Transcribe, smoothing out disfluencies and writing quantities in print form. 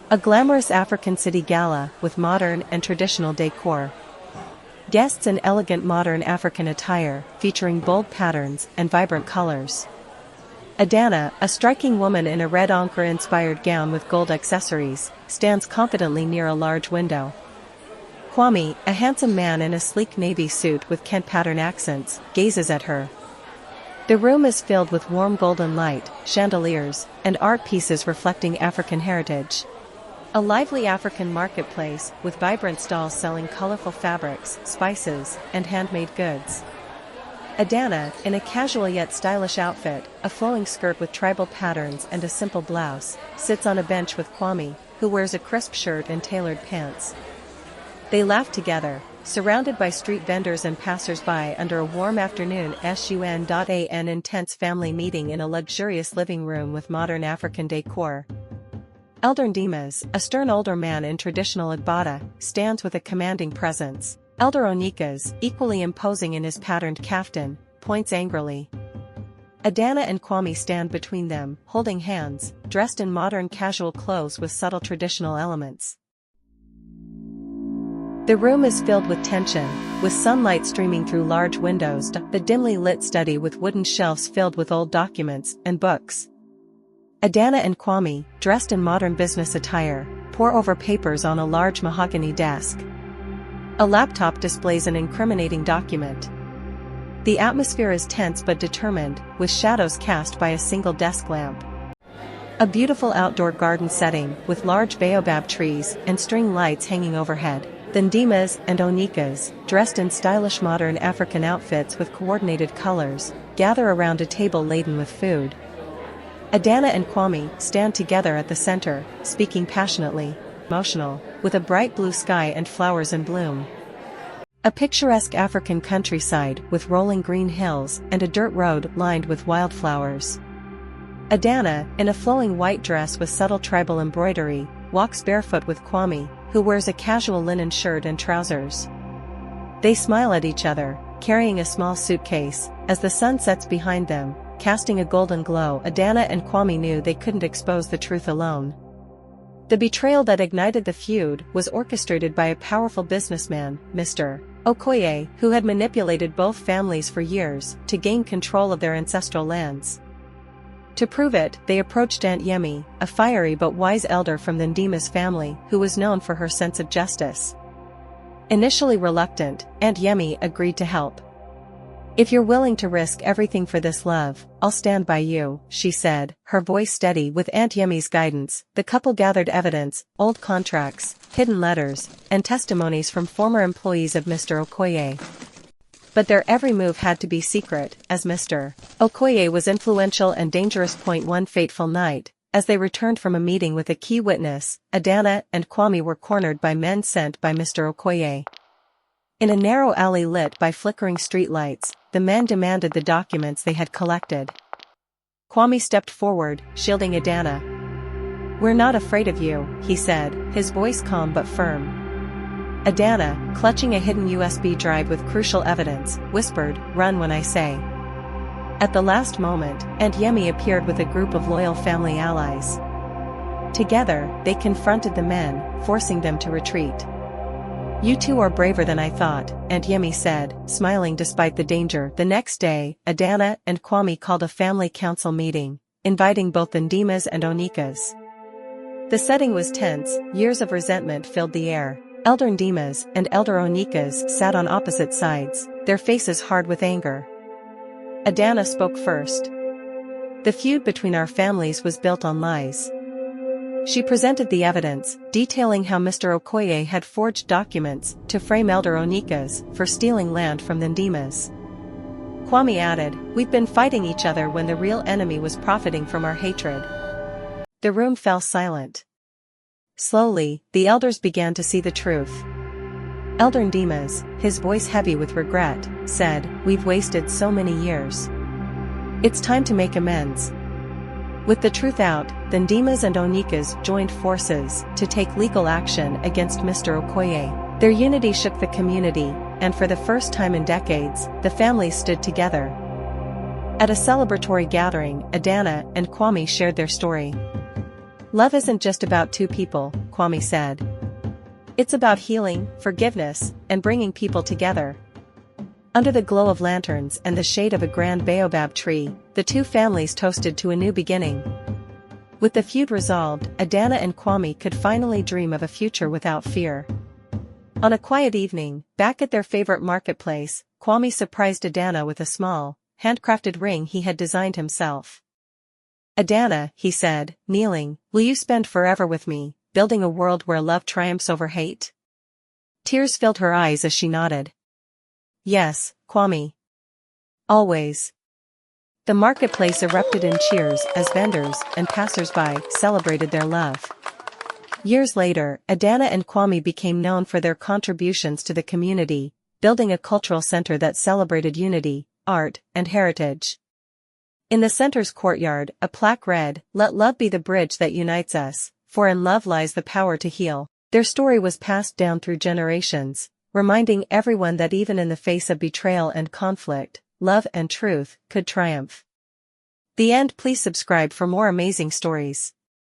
A glamorous African city gala with modern and traditional decor. Guests in elegant modern African attire, featuring bold patterns and vibrant colors. Adana, a striking woman in a red ochre-inspired gown with gold accessories, stands confidently near a large window. Kwame, a handsome man in a sleek navy suit with Kent pattern accents, gazes at her. The room is filled with warm golden light, chandeliers, and art pieces reflecting African heritage. A lively African marketplace, with vibrant stalls selling colorful fabrics, spices, and handmade goods. Adana, in a casual yet stylish outfit, a flowing skirt with tribal patterns and a simple blouse, sits on a bench with Kwame, who wears a crisp shirt and tailored pants. They laugh together, surrounded by street vendors and passers-by under a warm afternoon an intense family meeting in a luxurious living room with modern African decor. Elder Ndimas, a stern older man in traditional Agbada, stands with a commanding presence. Elder Onikas, equally imposing in his patterned kaftan, points angrily. Adana and Kwame stand between them, holding hands, dressed in modern casual clothes with subtle traditional elements. The room is filled with tension, with sunlight streaming through large windows, the dimly lit study with wooden shelves filled with old documents and books. Adana and Kwame, dressed in modern business attire, pore over papers on a large mahogany desk. A laptop displays an incriminating document. The atmosphere is tense but determined, with shadows cast by a single desk lamp. A beautiful outdoor garden setting, with large baobab trees and string lights hanging overhead. The Ndimas and Onikas, dressed in stylish modern African outfits with coordinated colors, gather around a table laden with food. Adana and Kwame stand together at the center, speaking passionately, emotional, with a bright blue sky and flowers in bloom. A picturesque African countryside with rolling green hills and a dirt road lined with wildflowers. Adana, in a flowing white dress with subtle tribal embroidery, walks barefoot with Kwame, who wears a casual linen shirt and trousers. They smile at each other, carrying a small suitcase, as the sun sets behind them, casting a golden glow. Adana and Kwame knew they couldn't expose the truth alone. The betrayal that ignited the feud was orchestrated by a powerful businessman, Mr. Okoye, who had manipulated both families for years to gain control of their ancestral lands. To prove it, they approached Aunt Yemi, a fiery but wise elder from the Ndimas family who was known for her sense of justice. Initially reluctant, Aunt Yemi agreed to help. "If you're willing to risk everything for this love, I'll stand by you," she said, her voice steady. With Aunt Yemi's guidance, the couple gathered evidence, old contracts, hidden letters, and testimonies from former employees of Mr. Okoye. But their every move had to be secret, as Mr. Okoye was influential and dangerous. One fateful night, as they returned from a meeting with a key witness, Adana and Kwame were cornered by men sent by Mr. Okoye. In a narrow alley lit by flickering streetlights, the men demanded the documents they had collected. Kwame stepped forward, shielding Adana. "We're not afraid of you," he said, his voice calm but firm. Adana, clutching a hidden USB drive with crucial evidence, whispered, "Run when I say." At the last moment, Aunt Yemi appeared with a group of loyal family allies. Together, they confronted the men, forcing them to retreat. "You two are braver than I thought," Aunt Yemi said, smiling despite the danger. The next day, Adana and Kwame called a family council meeting, inviting both the Ndimas and Onikas. The setting was tense, years of resentment filled the air. Elder Ndimas and Elder Onikas sat on opposite sides, their faces hard with anger. Adana spoke first. "The feud between our families was built on lies." She presented the evidence, detailing how Mr. Okoye had forged documents to frame Elder Onikas for stealing land from the Ndimas. Kwame added, "We've been fighting each other when the real enemy was profiting from our hatred." The room fell silent. Slowly, the elders began to see the truth. Elder Ndimas, his voice heavy with regret, said, "We've wasted so many years. It's time to make amends." With the truth out, the Ndimas and Onikas joined forces to take legal action against Mr. Okoye. Their unity shook the community, and for the first time in decades, the families stood together. At a celebratory gathering, Adana and Kwame shared their story. Love isn't just about two people, Kwame said. It's about healing, forgiveness, and bringing people together. Under the glow of lanterns and the shade of a grand baobab tree, the two families toasted to a new beginning. With the feud resolved, Adana and Kwame could finally dream of a future without fear. On a quiet evening, back at their favorite marketplace, Kwame surprised Adana with a small, handcrafted ring he had designed himself. "Adana," he said, kneeling, "will you spend forever with me, building a world where love triumphs over hate?" Tears filled her eyes as she nodded. "Yes, Kwame. Always." The marketplace erupted in cheers as vendors and passers-by celebrated their love. Years later, Adana and Kwame became known for their contributions to the community, building a cultural center that celebrated unity, art, and heritage. In the center's courtyard, a plaque read, "Let love be the bridge that unites us, for in love lies the power to heal." Their story was passed down through generations, reminding everyone that even in the face of betrayal and conflict, love and truth could triumph. The end. Please subscribe for more amazing stories.